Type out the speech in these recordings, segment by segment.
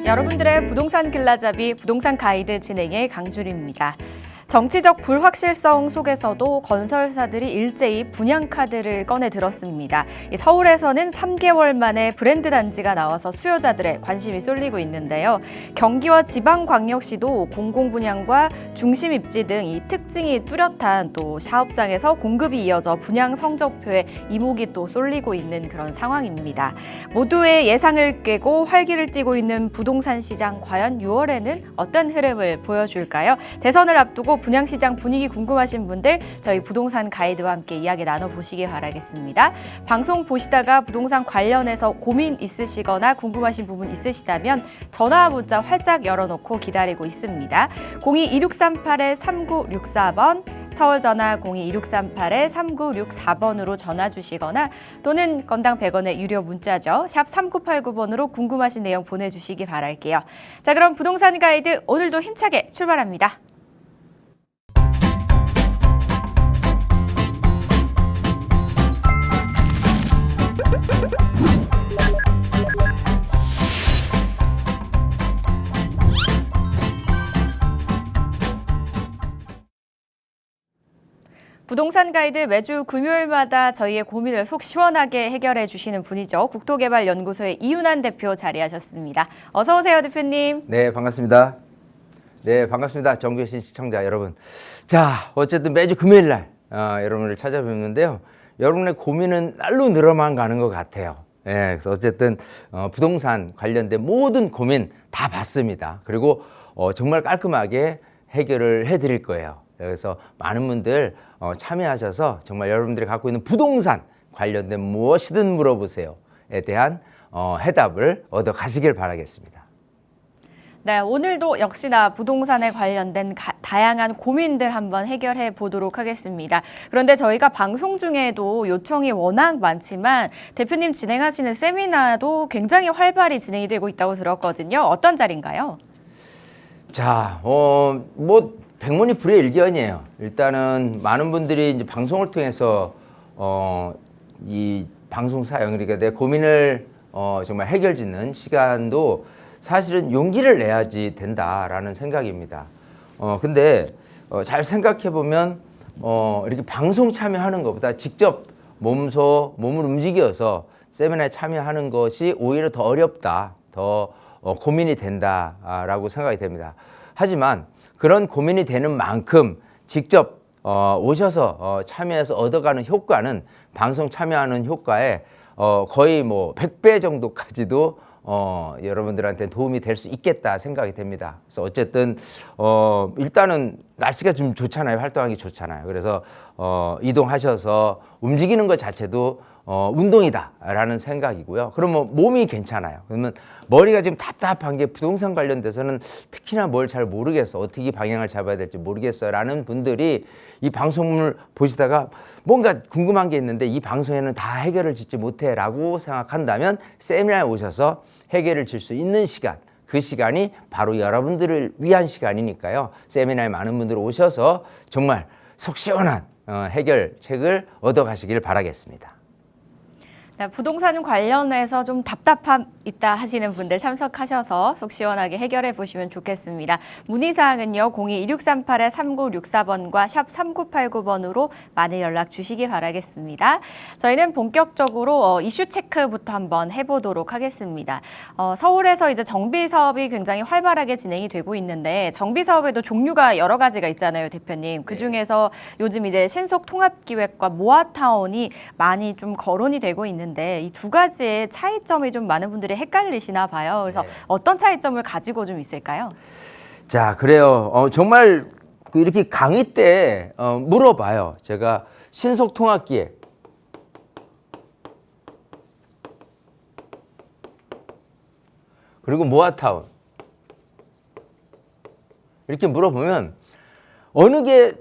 여러분들의 부동산 길라잡이 부동산 가이드 진행의 강주리입니다. 정치적 불확실성 속에서도 건설사들이 일제히 분양카드를 꺼내 들었습니다. 서울에서는 3개월 만에 브랜드 단지가 나와서 수요자들의 관심이 쏠리고 있는데요. 경기와 지방광역시도 공공분양과 중심입지 등 이 특징이 뚜렷한 또 사업장에서 공급이 이어져 분양 성적표에 이목이 또 쏠리고 있는 그런 상황입니다. 모두의 예상을 깨고 활기를 띠고 있는 부동산 시장, 과연 6월에는 어떤 흐름을 보여줄까요? 대선을 앞두고 분양시장 분위기 궁금하신 분들 저희 부동산 가이드와 함께 이야기 나눠보시기 바라겠습니다. 방송 보시다가 부동산 관련해서 고민 있으시거나 궁금하신 부분 있으시다면 전화와 문자 활짝 열어놓고 기다리고 있습니다. 02-2638-3964번 서울 전화 02-2638-3964번으로 전화 주시거나 또는 건당 100원의 유료 문자죠. 샵 3989번으로 궁금하신 내용 보내주시기 바랄게요. 자, 그럼 부동산 가이드 오늘도 힘차게 출발합니다. 부동산 가이드 매주 금요일마다 저희의 고민을 속 시원하게 해결해 주시는 분이죠. 국토개발연구소의 이윤환 대표 자리하셨습니다. 어서 오세요, 대표님. 네, 반갑습니다. 네, 반갑습니다. 정교신 시청자 여러분. 자, 어쨌든 매주 금요일 날 여러분을 찾아뵙는데요. 여러분의 고민은 날로 늘어만 가는 것 같아요. 네, 그래서 어쨌든 부동산 관련된 모든 고민 다 봤습니다. 그리고 정말 깔끔하게 해결을 해드릴 거예요. 그래서 많은 분들 참여하셔서 정말 여러분들이 갖고 있는 부동산 관련된 무엇이든 물어보세요에 대한 해답을 얻어 가시길 바라겠습니다. 네, 오늘도 역시나 부동산에 관련된 다양한 고민들 한번 해결해 보도록 하겠습니다. 그런데 저희가 방송 중에도 요청이 워낙 많지만 대표님 진행하시는 세미나도 굉장히 활발히 진행이 되고 있다고 들었거든요. 어떤 자리인가요? 자, 백문이 불여일견이에요. 일단은 많은 분들이 이제 방송을 통해서 이 방송 사연, 그러니까 내 고민을 정말 해결짓는 시간도 사실은 용기를 내야지 된다라는 생각입니다. 근데 잘 생각해 보면 이렇게 방송 참여하는 것보다 직접 몸을 움직여서 세미나에 참여하는 것이 오히려 더 어렵다, 더 고민이 된다라고 생각이 됩니다. 하지만 그런 고민이 되는 만큼 직접 오셔서 참여해서 얻어가는 효과는 방송 참여하는 효과에 거의 100배 정도까지도 여러분들한테 도움이 될 수 있겠다 생각이 됩니다. 그래서 어쨌든 일단은 날씨가 좀 좋잖아요. 활동하기 좋잖아요. 그래서 이동하셔서 움직이는 것 자체도 운동이다라는 생각이고요. 그러면 몸이 괜찮아요. 그러면 머리가 지금 답답한 게 부동산 관련돼서는 특히나 뭘 잘 모르겠어. 어떻게 방향을 잡아야 될지 모르겠어. 라는 분들이 이 방송을 보시다가 뭔가 궁금한 게 있는데 이 방송에는 다 해결을 짓지 못해 라고 생각한다면 세미나에 오셔서 해결을 질 수 있는 시간, 그 시간이 바로 여러분들을 위한 시간이니까요. 세미나에 많은 분들 오셔서 정말 속 시원한 해결책을 얻어가시길 바라겠습니다. 부동산 관련해서 좀 답답함 있다 하시는 분들 참석하셔서 속 시원하게 해결해 보시면 좋겠습니다. 문의사항은요. 02-2638-3964번과 샵 3989번으로 많은 연락 주시기 바라겠습니다. 저희는 본격적으로 이슈 체크부터 한번 해보도록 하겠습니다. 서울에서 이제 정비 사업이 굉장히 활발하게 진행이 되고 있는데 정비 사업에도 종류가 여러 가지가 있잖아요, 대표님. 그중에서 요즘 이제 신속통합기획과 모아타운이 많이 좀 거론이 되고 있는데 이 두 가지의 차이점이 좀 많은 분들이 헷갈리시나 봐요. 그래서 어떤 차이점을 가지고 좀 있을까요? 자, 그래요. 정말 이렇게 강의 때 물어봐요. 제가 신속통합기획 그리고 모아타운 이렇게 물어보면 어느 게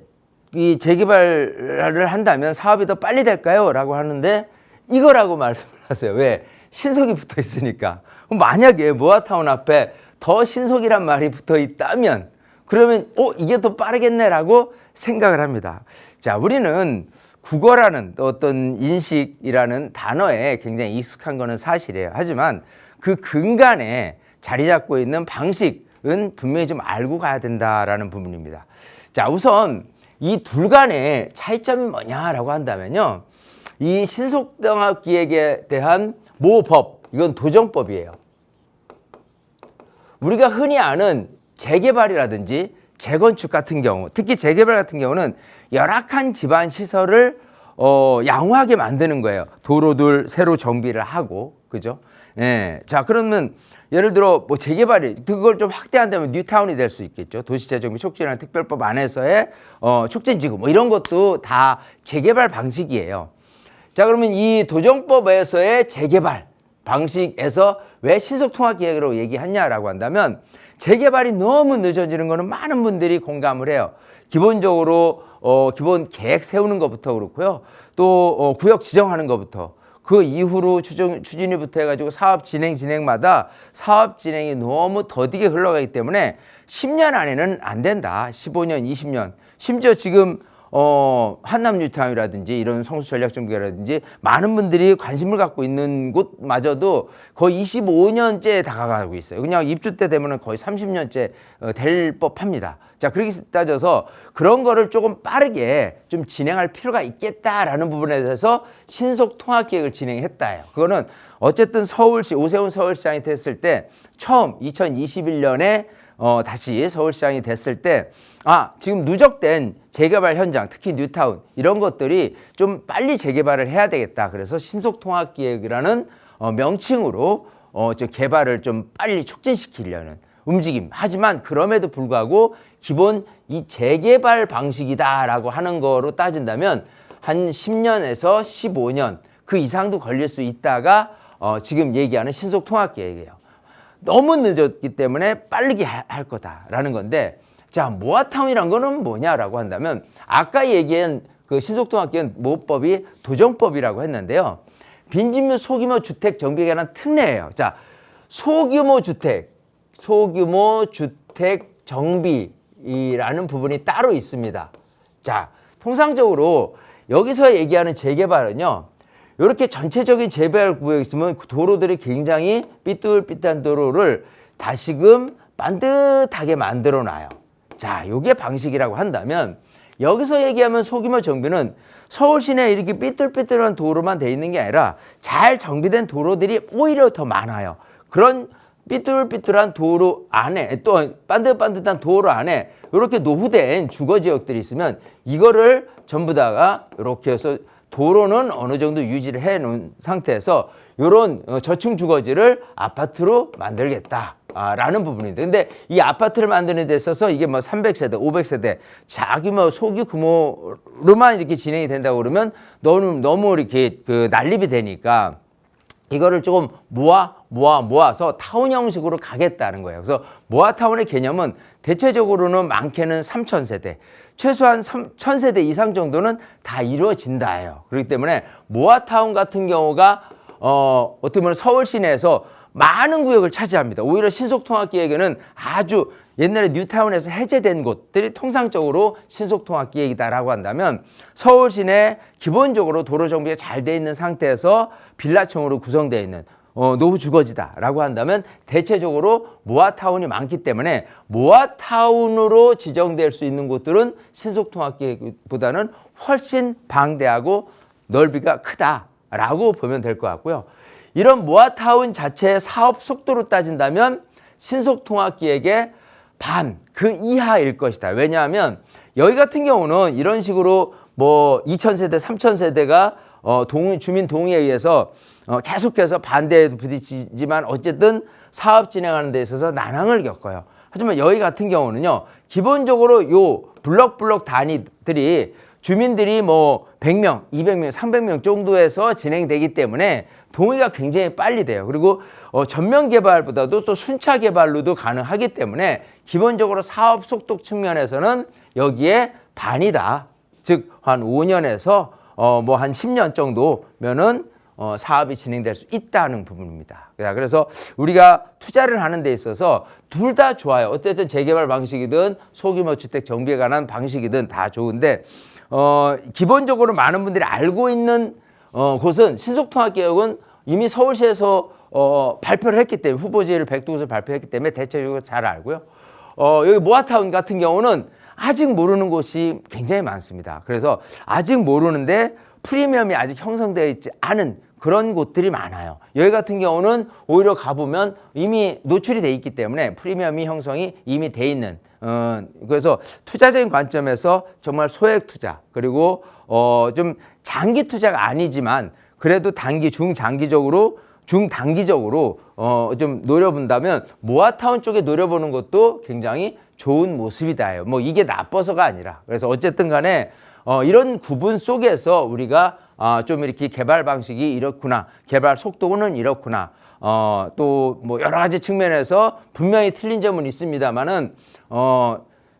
이 재개발을 한다면 사업이 더 빨리 될까요? 라고 하는데 이거라고 말씀을 하세요. 왜? 신속이 붙어 있으니까. 그럼 만약에 모아타운 앞에 더 신속이란 말이 붙어 있다면 그러면 이게 더 빠르겠네라고 생각을 합니다. 자, 우리는 국어라는 어떤 인식이라는 단어에 굉장히 익숙한 거는 사실이에요. 하지만 그 근간에 자리 잡고 있는 방식은 분명히 좀 알고 가야 된다라는 부분입니다. 자, 우선 이 둘 간의 차이점이 뭐냐라고 한다면요. 이 신속통합기획에 대한 모법, 이건 도정법이에요. 우리가 흔히 아는 재개발이라든지 재건축 같은 경우, 특히 재개발 같은 경우는 열악한 기반 시설을 양호하게 만드는 거예요. 도로들 새로 정비를 하고, 그죠? 예. 자, 그러면 예를 들어 뭐 재개발이 그걸 좀 확대한다면 뉴타운이 될 수 있겠죠. 도시재정비 촉진이라는 특별법 안에서의 촉진지구 뭐 이런 것도 다 재개발 방식이에요. 자, 그러면 이 도정법에서의 재개발 방식에서 왜 신속통합기획으로 얘기하냐라고 한다면 재개발이 너무 늦어지는 거는 많은 분들이 공감을 해요. 기본적으로 기본 계획 세우는 것부터 그렇고요. 또 구역 지정하는 것부터 그 이후로 추진위부터 해가지고 사업 진행마다 사업 진행이 너무 더디게 흘러가기 때문에 10년 안에는 안 된다. 15년, 20년. 심지어 지금 한남 뉴타운이라든지 이런 성수 전략정비라든지 많은 분들이 관심을 갖고 있는 곳마저도 거의 25년째 다가가고 있어요. 그냥 입주 때 되면은 거의 30년째 될 법합니다. 자, 그렇게 따져서 그런 거를 조금 빠르게 좀 진행할 필요가 있겠다라는 부분에 대해서 신속 통합 계획을 진행했다예요. 그거는 어쨌든 서울시 오세훈 서울시장이 됐을 때 처음 2021년에 다시 서울시장이 됐을 때 지금 누적된 재개발 현장, 특히 뉴타운 이런 것들이 좀 빨리 재개발을 해야 되겠다. 그래서 신속통합기획이라는 명칭으로 좀 개발을 좀 빨리 촉진시키려는 움직임. 하지만 그럼에도 불구하고 기본 이 재개발 방식이다라고 하는 거로 따진다면 한 10년에서 15년 그 이상도 걸릴 수 있다가 지금 얘기하는 신속통합계획이에요. 너무 늦었기 때문에 빠르게 할 거다라는 건데, 자, 모아타운이란 거는 뭐냐라고 한다면 아까 얘기한 그 신속통합계획 모법이 도정법이라고 했는데요. 빈집물 소규모 주택 정비에 관한 특례예요. 자, 소규모 주택 정비라는 부분이 따로 있습니다. 자, 통상적으로 여기서 얘기하는 재개발은요, 이렇게 전체적인 재개발 구역이 있으면 도로들이 굉장히 삐뚤삐뚤한 도로를 다시금 반듯하게 만들어 놔요. 자, 요게 방식이라고 한다면 여기서 얘기하면 소규모 정비는 서울 시내에 이렇게 삐뚤삐뚤한 도로만 돼 있는 게 아니라 잘 정비된 도로들이 오히려 더 많아요. 그런 삐뚤삐뚤한 도로 안에 또 반듯반듯한 도로 안에 이렇게 노후된 주거지역들이 있으면 이거를 전부 다가 이렇게 해서 도로는 어느 정도 유지를 해 놓은 상태에서 이런 저층 주거지를 아파트로 만들겠다라는 부분인데, 근데 이 아파트를 만드는 데 있어서 이게 뭐 300세대, 500세대 자기 뭐 소규 규모로만 이렇게 진행이 된다고 그러면 너무 이렇게 그 난립이 되니까 이거를 조금 모아서 타운 형식으로 가겠다는 거예요. 그래서 모아타운의 개념은 대체적으로는 많게는 3,000세대, 최소한 1,000세대 이상 정도는 다 이루어진다예요. 그렇기 때문에 모아타운 같은 경우가 어떻게 보면 서울 시내에서 많은 구역을 차지합니다. 오히려 신속통합기획에는 아주 옛날에 뉴타운에서 해제된 곳들이 통상적으로 신속통합기획이다라고 한다면 서울 시내 기본적으로 도로 정비가 잘 돼 있는 상태에서 빌라층으로 구성되어 있는 노후 주거지다라고 한다면 대체적으로 모아타운이 많기 때문에 모아타운으로 지정될 수 있는 곳들은 신속통합기획보다는 훨씬 방대하고 넓이가 크다라고 보면 될 것 같고요. 이런 모아타운 자체의 사업 속도로 따진다면 신속통합기획의 반, 그 이하일 것이다. 왜냐하면 여기 같은 경우는 이런 식으로 뭐 2,000세대, 3,000세대가 주민 동의에 의해서 계속해서 반대에 부딪히지만 어쨌든 사업 진행하는 데 있어서 난항을 겪어요. 하지만 여기 같은 경우는요, 기본적으로 요 블럭 단위들이 주민들이 뭐 100명, 200명, 300명 정도에서 진행되기 때문에 동의가 굉장히 빨리 돼요. 그리고 전면 개발보다도 또 순차 개발로도 가능하기 때문에 기본적으로 사업 속도 측면에서는 여기에 반이다. 즉 한 5년에서 뭐 한 10년 정도면은 사업이 진행될 수 있다는 부분입니다. 그래서 우리가 투자를 하는 데 있어서 둘 다 좋아요. 어쨌든 재개발 방식이든 소규모 주택 정비에 관한 방식이든 다 좋은데 기본적으로 많은 분들이 알고 있는 곳은 신속통합개혁은 이미 서울시에서 발표를 했기 때문에 후보지를 백두곳을 발표했기 때문에 대체적으로 잘 알고요. 여기 모아타운 같은 경우는 아직 모르는 곳이 굉장히 많습니다. 그래서 아직 모르는데 프리미엄이 아직 형성되어 있지 않은 그런 곳들이 많아요. 여기 같은 경우는 오히려 가보면 이미 노출이 돼 있기 때문에 프리미엄이 형성이 이미 돼 있는 그래서 투자적인 관점에서 정말 소액 투자 그리고 좀 장기 투자가 아니지만 그래도 중단기적으로 좀 노려본다면 모아타운 쪽에 노려보는 것도 굉장히 좋은 모습이다요. 뭐 이게 나빠서가 아니라 그래서 어쨌든 간에 이런 구분 속에서 우리가 좀 이렇게 개발 방식이 이렇구나, 개발 속도는 이렇구나, 또 뭐 여러 가지 측면에서 분명히 틀린 점은 있습니다만은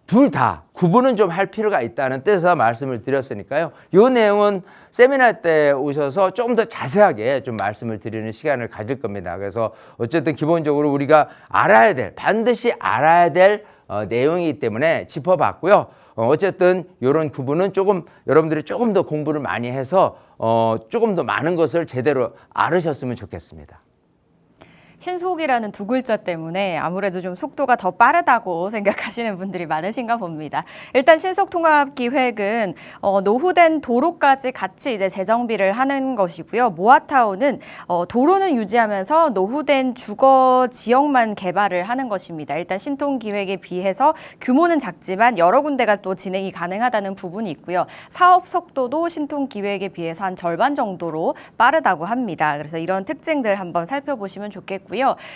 둘 다 구분은 좀 할 필요가 있다는 뜻에서 말씀을 드렸으니까요. 이 내용은 세미나 때 오셔서 조금 더 자세하게 좀 말씀을 드리는 시간을 가질 겁니다. 그래서 어쨌든 기본적으로 우리가 반드시 알아야 될 내용이기 때문에 짚어봤고요. 어쨌든 이런 구분은 여러분들이 조금 더 공부를 많이 해서 조금 더 많은 것을 제대로 알으셨으면 좋겠습니다. 신속이라는 두 글자 때문에 아무래도 좀 속도가 더 빠르다고 생각하시는 분들이 많으신가 봅니다. 일단 신속통합기획은 노후된 도로까지 같이 이제 재정비를 하는 것이고요. 모아타운은 도로는 유지하면서 노후된 주거 지역만 개발을 하는 것입니다. 일단 신통기획에 비해서 규모는 작지만 여러 군데가 또 진행이 가능하다는 부분이 있고요. 사업 속도도 신통기획에 비해서 한 절반 정도로 빠르다고 합니다. 그래서 이런 특징들 한번 살펴보시면 좋겠고요.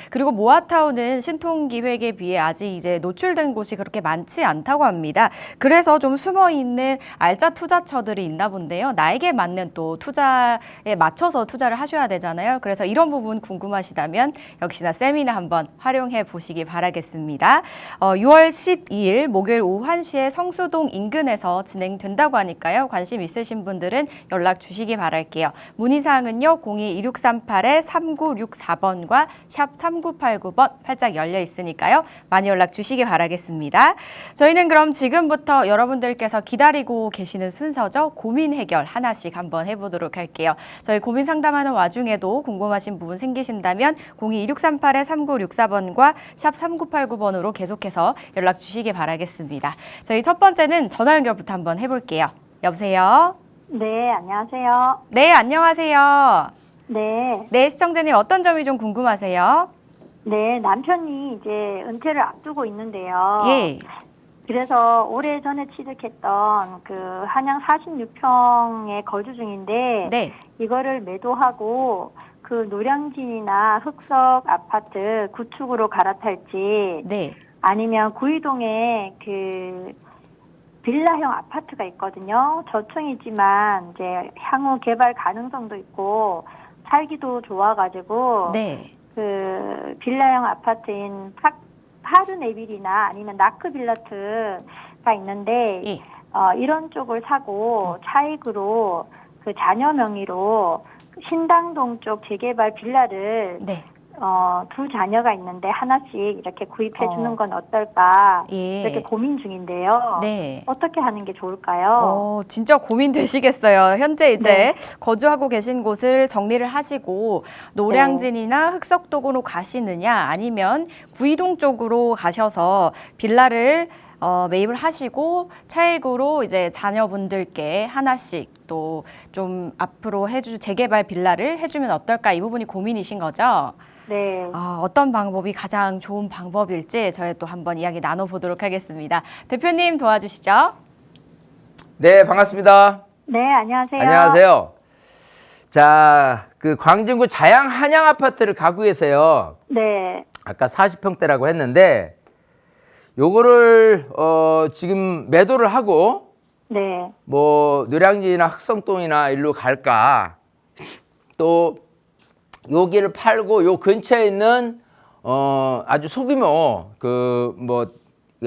그리고 모아타운은 신통기획에 비해 아직 이제 노출된 곳이 그렇게 많지 않다고 합니다. 그래서 좀 숨어 있는 알짜 투자처들이 있나 본데요. 나에게 맞는 또 투자에 맞춰서 투자를 하셔야 되잖아요. 그래서 이런 부분 궁금하시다면 역시나 세미나 한번 활용해 보시기 바라겠습니다. 6월 12일 목요일 오후 1시에 성수동 인근에서 진행된다고 하니까요. 관심 있으신 분들은 연락 주시기 바랄게요. 문의사항은요. 02-2638-3964번과 샵 3989번 활짝 열려 있으니까요. 많이 연락 주시기 바라겠습니다. 저희는 그럼 지금부터 여러분들께서 기다리고 계시는 순서죠. 고민 해결 하나씩 한번 해보도록 할게요. 저희 고민 상담하는 와중에도 궁금하신 부분 생기신다면 02-2638-3964번과 샵 3989번으로 계속해서 연락 주시기 바라겠습니다. 저희 첫 번째는 전화 연결부터 한번 해볼게요. 여보세요? 네, 안녕하세요. 네, 안녕하세요. 네, 네, 시청자님 어떤 점이 좀 궁금하세요? 네, 남편이 이제 은퇴를 앞두고 있는데요. 예. 그래서 오래전에 취득했던 그 한양 46평에 거주 중인데, 네. 이거를 매도하고 그 노량진이나 흑석 아파트 구축으로 갈아탈지, 네. 아니면 구이동에 그 빌라형 아파트가 있거든요. 저층이지만 이제 향후 개발 가능성도 있고, 살기도 좋아가지고 네. 그 빌라형 아파트인 파르네빌이나 아니면 나크빌라트가 있는데 예. 이런 쪽을 사고 차익으로 그 자녀 명의로 신당동 쪽 재개발 빌라를 네. 두 자녀가 있는데 하나씩 이렇게 구입해 주는 건 어떨까 예. 이렇게 고민 중인데요. 네. 어떻게 하는 게 좋을까요? 진짜 고민되시겠어요. 현재 이제 네. 거주하고 계신 곳을 정리를 하시고 노량진이나 흑석동으로 가시느냐 아니면 구이동 쪽으로 가셔서 빌라를 매입을 하시고 차익으로 이제 자녀분들께 하나씩 또 좀 앞으로 재개발 빌라를 해주면 어떨까 이 부분이 고민이신 거죠? 네. 어떤 방법이 가장 좋은 방법일지 저희 또 한번 이야기 나눠보도록 하겠습니다. 대표님 도와주시죠. 네, 반갑습니다. 네, 안녕하세요. 안녕하세요. 자, 그 광진구 자양 한양 아파트를 가고 계세요. 네. 아까 40평대라고 했는데 요거를 지금 매도를 하고 네. 뭐 노량진이나 흑성동이나 일로 갈까? 또 여기를 팔고 요 근처에 있는 아주 소규모 그 뭐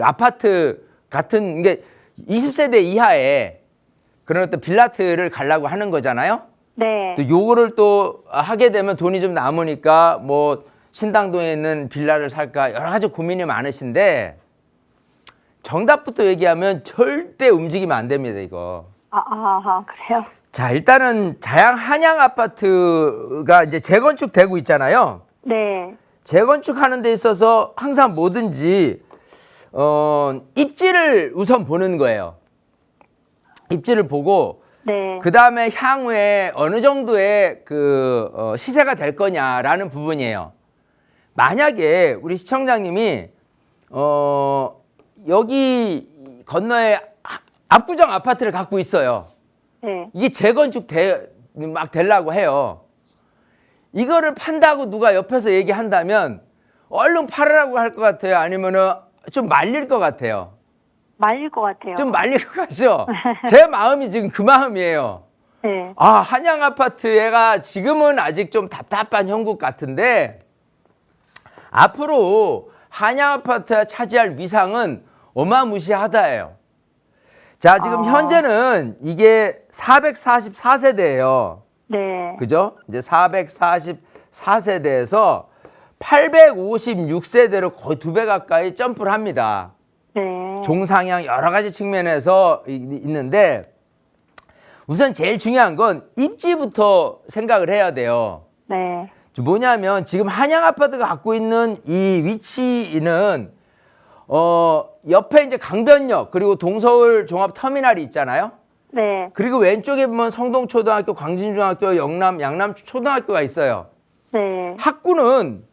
아파트 같은 게 20세대 이하의 그런 어떤 빌라트를 가려고 하는 거잖아요. 네. 또 요거를 또 하게 되면 돈이 좀 남으니까 뭐 신당동에 있는 빌라를 살까 여러 가지 고민이 많으신데 정답부터 얘기하면 절대 움직이면 안 됩니다, 이거. 그래요? 자, 일단은 자양 한양 아파트가 이제 재건축되고 있잖아요. 네. 재건축하는 데 있어서 항상 뭐든지 입지를 우선 보는 거예요. 입지를 보고 네. 그 다음에 향후에 어느 정도의 시세가 될 거냐라는 부분이에요. 만약에 우리 시청자님이 여기 건너에 압구정 아파트를 갖고 있어요. 네. 이게 재건축 막 되려고 해요. 이거를 판다고 누가 옆에서 얘기한다면 얼른 팔으라고 할 것 같아요? 아니면은 좀 말릴 것 같아요? 말릴 것 같아요. 좀 말릴 것 같죠? 제 마음이 지금 그 마음이에요. 네. 아, 한양 아파트가 지금은 아직 좀 답답한 형국 같은데 앞으로 한양 아파트가 차지할 위상은 어마무시하다예요. 자, 지금 현재는 이게 444세대예요. 네. 그죠? 이제 444세대에서 856세대로 거의 2배 가까이 점프를 합니다. 네. 종상향 여러 가지 측면에서 있는데 우선 제일 중요한 건 입지부터 생각을 해야 돼요. 네. 뭐냐면 지금 한양 아파트가 갖고 있는 이 위치는 옆에 이제 강변역 그리고 동서울 종합터미널이 있잖아요. 네. 그리고 왼쪽에 보면 성동초등학교, 광진중학교, 양남초등학교가 있어요. 네. 학구는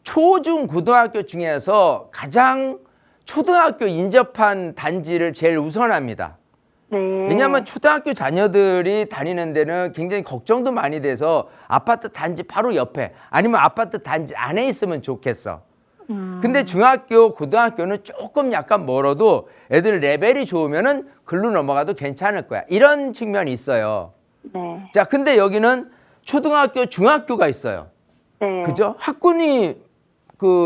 초중 고등학교 중에서 가장 초등학교 인접한 단지를 제일 우선합니다. 네. 왜냐하면 초등학교 자녀들이 다니는 데는 굉장히 걱정도 많이 돼서 아파트 단지 바로 옆에 아니면 아파트 단지 안에 있으면 좋겠어. 근데 중학교, 고등학교는 조금 약간 멀어도 애들 레벨이 좋으면은 글로 넘어가도 괜찮을 거야. 이런 측면이 있어요. 네. 자, 근데 여기는 초등학교, 중학교가 있어요. 네. 그죠? 학군이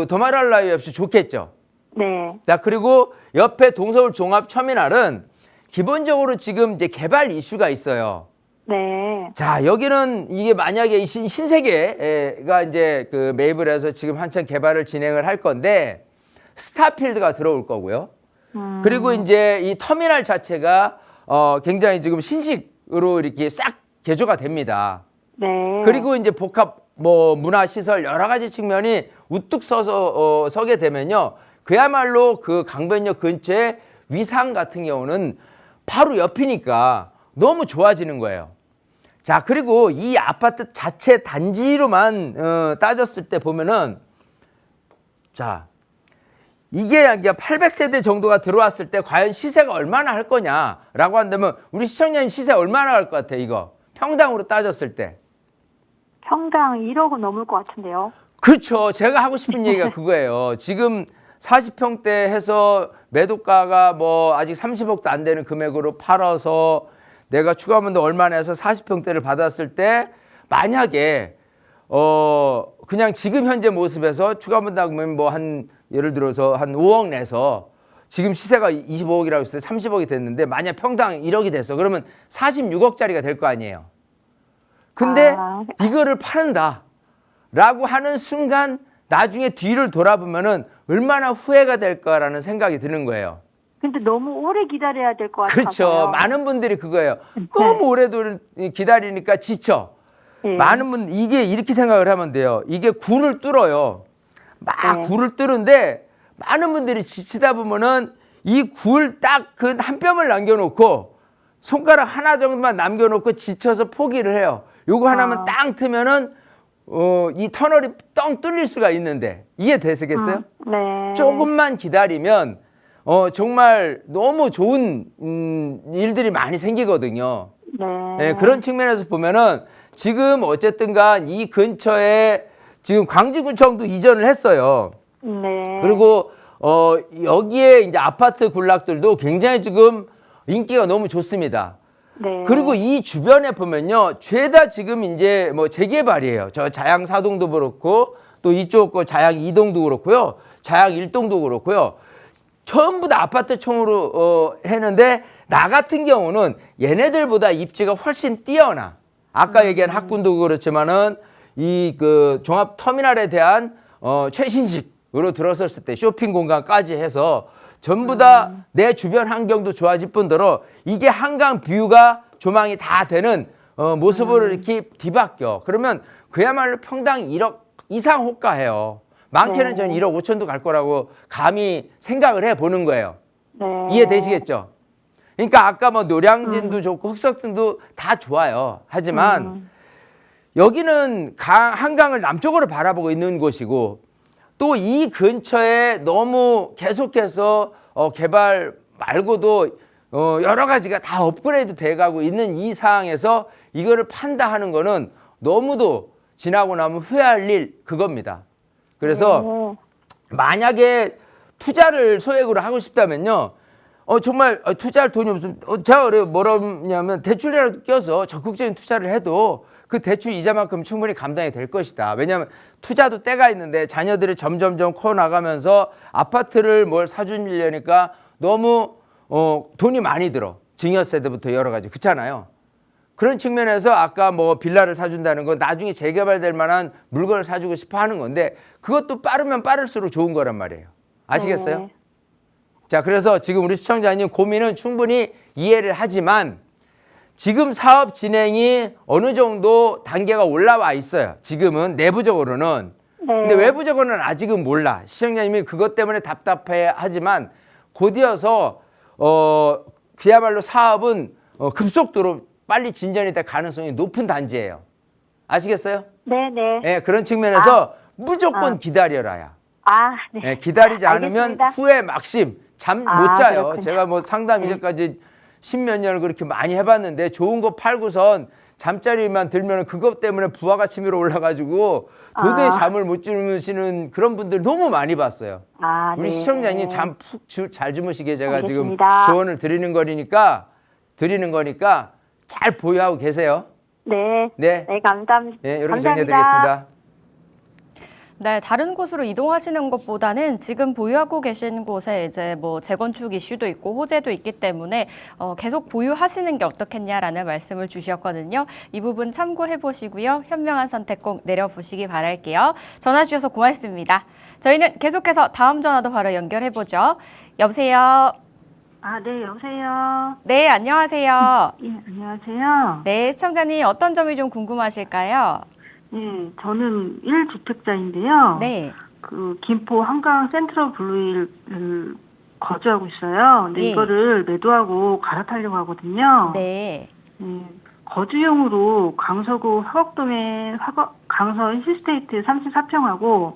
더말할 나위 없이 좋겠죠. 네. 자, 그리고 옆에 동서울 종합터미널은 기본적으로 지금 이제 개발 이슈가 있어요. 네. 자, 여기는 이게 만약에 이 신세계가 이제 매입을 해서 지금 한참 개발을 진행을 할 건데 스타필드가 들어올 거고요. 그리고 이제 이 터미널 자체가 굉장히 지금 신식으로 이렇게 싹 개조가 됩니다. 네. 그리고 이제 복합 문화시설 여러 가지 측면이 우뚝 서게 되면요. 그야말로 그 강변역 근처에 위상 같은 경우는 바로 옆이니까 너무 좋아지는 거예요. 자, 그리고 이 아파트 자체 단지로만 따졌을 때 보면은 자, 이게 800세대 정도가 들어왔을 때 과연 시세가 얼마나 할 거냐라고 한다면 우리 시청자님 시세 얼마나 할 것 같아요, 이거? 평당으로 따졌을 때. 평당 1억은 넘을 것 같은데요. 그렇죠. 제가 하고 싶은 얘기가 그거예요. 지금 40평대 해서 매도가가 아직 30억도 안 되는 금액으로 팔아서 내가 추가문도 얼마나 해서 40평대를 받았을 때 만약에 그냥 지금 현재 모습에서 추가문당하면 한 예를 들어서 한 5억 내서 지금 시세가 25억이라고 했을 때 30억이 됐는데 만약 평당 1억이 됐어. 그러면 46억짜리가 될 거 아니에요. 근데 이거를 파는다라고 하는 순간 나중에 뒤를 돌아보면은 얼마나 후회가 될까라는 생각이 드는 거예요. 근데 너무 오래 기다려야 될 것 같아요. 그렇죠. 많은 분들이 그거예요. 너무 오래 기다리니까 지쳐. 네. 많은 분 이게 이렇게 생각을 하면 돼요. 이게 굴을 뚫어요. 막 굴을 뚫는데 많은 분들이 지치다 보면은 이 굴 딱 그 한 뼘을 남겨놓고 손가락 하나 정도만 남겨놓고 지쳐서 포기를 해요. 요거 하나만 땅 트면은 이 터널이 뻥 뚫릴 수가 있는데 이해되시겠어요? 네. 조금만 기다리면 정말 너무 좋은 일들이 많이 생기거든요. 네. 네, 그런 측면에서 보면은 지금 어쨌든간 이 근처에 지금 광진구청도 이전을 했어요. 네. 그리고 여기에 이제 아파트 군락들도 굉장히 지금 인기가 너무 좋습니다. 네. 그리고 이 주변에 보면요, 죄다 지금 이제 재개발이에요. 저 자양 4동도 그렇고 또 이쪽 거 자양 2동도 그렇고요, 자양 1동도 그렇고요. 전부 다 아파트총으로 했는데 나 같은 경우는 얘네들보다 입지가 훨씬 뛰어나. 아까 얘기한 학군도 그렇지만은 이 종합 터미널에 대한 최신식으로 들어섰을 때 쇼핑 공간까지 해서 전부 다 내 주변 환경도 좋아질 뿐더러 이게 한강 뷰가 조망이 다 되는 모습으로 이렇게 뒤바뀌어. 그러면 그야말로 평당 1억 이상 호가해요. 많게는 네. 저는 1억 5천도 갈 거라고 감히 생각을 해보는 거예요. 네. 이해되시겠죠? 그러니까 아까 뭐 노량진도 좋고 흑석등도 다 좋아요. 하지만 여기는 한강을 남쪽으로 바라보고 있는 곳이고 또 이 근처에 너무 계속해서 개발 말고도 여러 가지가 다 업그레이드 돼가고 있는 이 상황에서 이거를 판다 하는 거는 너무도 지나고 나면 후회할 일 그겁니다. 그래서 만약에 투자를 소액으로 하고 싶다면요. 정말 투자할 돈이 없으면 제가 뭐라냐면 대출이라도 껴서 적극적인 투자를 해도 그 대출 이자만큼 충분히 감당이 될 것이다. 왜냐하면 투자도 때가 있는데 자녀들이 점점점 커 나가면서 아파트를 뭘 사주려니까 너무 돈이 많이 들어. 증여세대부터 여러 가지 그렇잖아요. 그런 측면에서 아까 뭐 빌라를 사준다는 건 나중에 재개발될 만한 물건을 사주고 싶어 하는 건데 그것도 빠르면 빠를수록 좋은 거란 말이에요. 아시겠어요? 네. 자, 그래서 지금 우리 시청자님 고민은 충분히 이해를 하지만 지금 사업 진행이 어느 정도 단계가 올라와 있어요. 지금은 내부적으로는. 네. 근데 외부적으로는 아직은 몰라. 시청자님이 그것 때문에 답답해 하지만 곧이어서 그야말로 사업은 급속도로 빨리 진전이 될 가능성이 높은 단지예요. 아시겠어요? 네네. 네, 그런 측면에서 무조건 기다려라야. 네. 네, 기다리지 않으면 알겠습니다. 후회 막심 잠 못 자요. 그렇군요. 제가 뭐 상담 이제까지 10몇 년을 그렇게 많이 해봤는데 좋은 거 팔고선 잠자리만 들면 그것 때문에 부하가치미로 올라가지고 도저히 잠을 못 주무시는 그런 분들 너무 많이 봤어요. 우리 네. 시청자님 잠 푹 잘 주무시게 제가 알겠습니다. 지금 조언을 드리는 거니까 잘 보유하고 계세요. 네. 네. 네, 감사합니다. 네, 이렇게 감사합니다. 정리해드리겠습니다. 네, 다른 곳으로 이동하시는 것보다는 지금 보유하고 계신 곳에 이제 뭐 재건축 이슈도 있고 호재도 있기 때문에 계속 보유하시는 게 어떻겠냐라는 말씀을 주셨거든요. 이 부분 참고해 보시고요. 현명한 선택 꼭 내려보시기 바랄게요. 전화 주셔서 고맙습니다. 저희는 계속해서 다음 전화도 바로 연결해 보죠. 여보세요. 네, 여보세요. 네, 안녕하세요. 예, 안녕하세요. 네, 시청자님 어떤 점이 좀 궁금하실까요? 예, 저는 1주택자인데요. 네. 그 김포 한강 센트럴 블루힐을 거주하고 있어요. 근데 예. 이거를 매도하고 갈아타려고 하거든요. 네. 예, 거주용으로 강서구 화곡동에 강서 힐스테이트 34평하고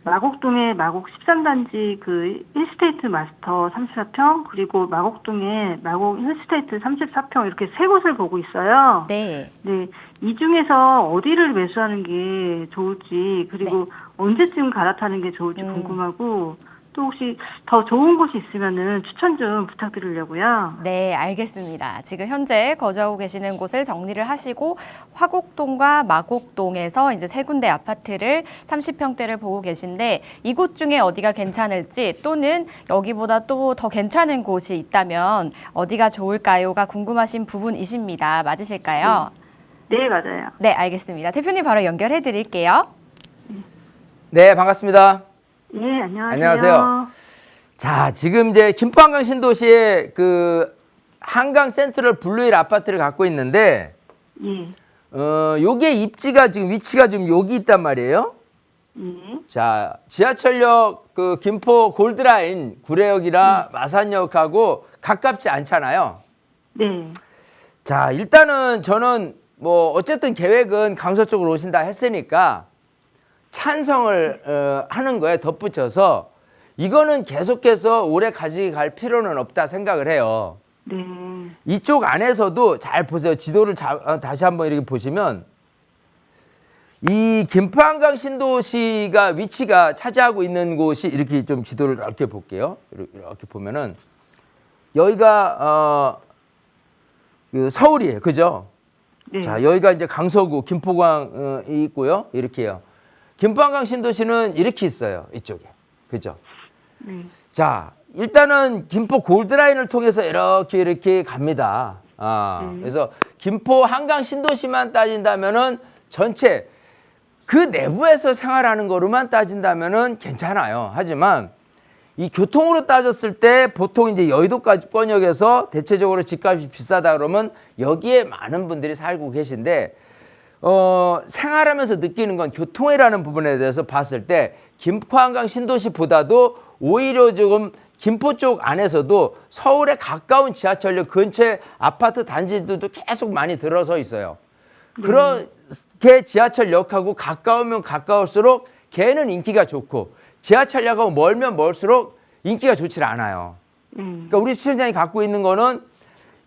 마곡동에 마곡 13단지 그 힐스테이트 마스터 34평 그리고 마곡동에 마곡 힐스테이트 34평 이렇게 세 곳을 보고 있어요. 네. 네, 이 중에서 어디를 매수하는 게 좋을지 그리고 언제쯤 갈아타는 게 좋을지 궁금하고 또 혹시 더 좋은 곳이 있으면은 추천 좀 부탁드리려고요. 네, 알겠습니다. 지금 현재 거주하고 계시는 곳을 정리를 하시고 화곡동과 마곡동에서 이제 세 군데 아파트를 30평대를 보고 계신데 이곳 중에 어디가 괜찮을지 또는 여기보다 또 더 괜찮은 곳이 있다면 어디가 좋을까요가 궁금하신 부분이십니다. 맞으실까요? 네, 맞아요. 네, 알겠습니다. 대표님 바로 연결해 드릴게요. 네, 반갑습니다. 예, 안녕하세요. 안녕하세요. 자, 지금 이제 김포 한강 신도시에 그 한강 센트럴 블루힐 아파트를 갖고 있는데, 예, 요게 입지가 지금 위치가 좀 여기 있단 말이에요. 예, 자, 지하철역 그 김포 골드라인 구례역이라 마산역하고 가깝지 않잖아요. 네, 자, 일단은 저는 뭐 어쨌든 계획은 강서 쪽으로 오신다 했으니까 찬성을 하는 거에 덧붙여서 이거는 계속해서 오래 가져갈 필요는 없다 생각을 해요. 네, 이쪽 안에서도 잘 보세요. 지도를 다시 한번 이렇게 보시면 이 김포 한강 신도시가 위치가 차지하고 있는 곳이 이렇게 좀 지도를 이렇게 볼게요. 이렇게 보면은 여기가 그 서울이에요. 그죠? 네. 자, 여기가 이제 강서구 김포광이 있고요. 이렇게요. 김포 한강 신도시는 이렇게 있어요. 이쪽에. 그죠? 네. 자, 일단은 김포 골드라인을 통해서 이렇게 갑니다. 그래서 김포 한강 신도시만 따진다면은 전체 그 내부에서 생활하는 거로만 따진다면은 괜찮아요. 하지만 이 교통으로 따졌을 때 보통 이제 여의도권역에서 대체적으로 집값이 비싸다 그러면 여기에 많은 분들이 살고 계신데 생활하면서 느끼는 건 교통이라는 부분에 대해서 봤을 때 김포 한강 신도시보다도 오히려 조금 김포 쪽 안에서도 서울에 가까운 지하철역 근처에 아파트 단지들도 계속 많이 들어서 있어요. 그렇게 지하철역하고 가까우면 가까울수록 걔는 인기가 좋고 지하철역하고 멀면 멀수록 인기가 좋지 않아요. 그러니까 우리 시청장이 갖고 있는 거는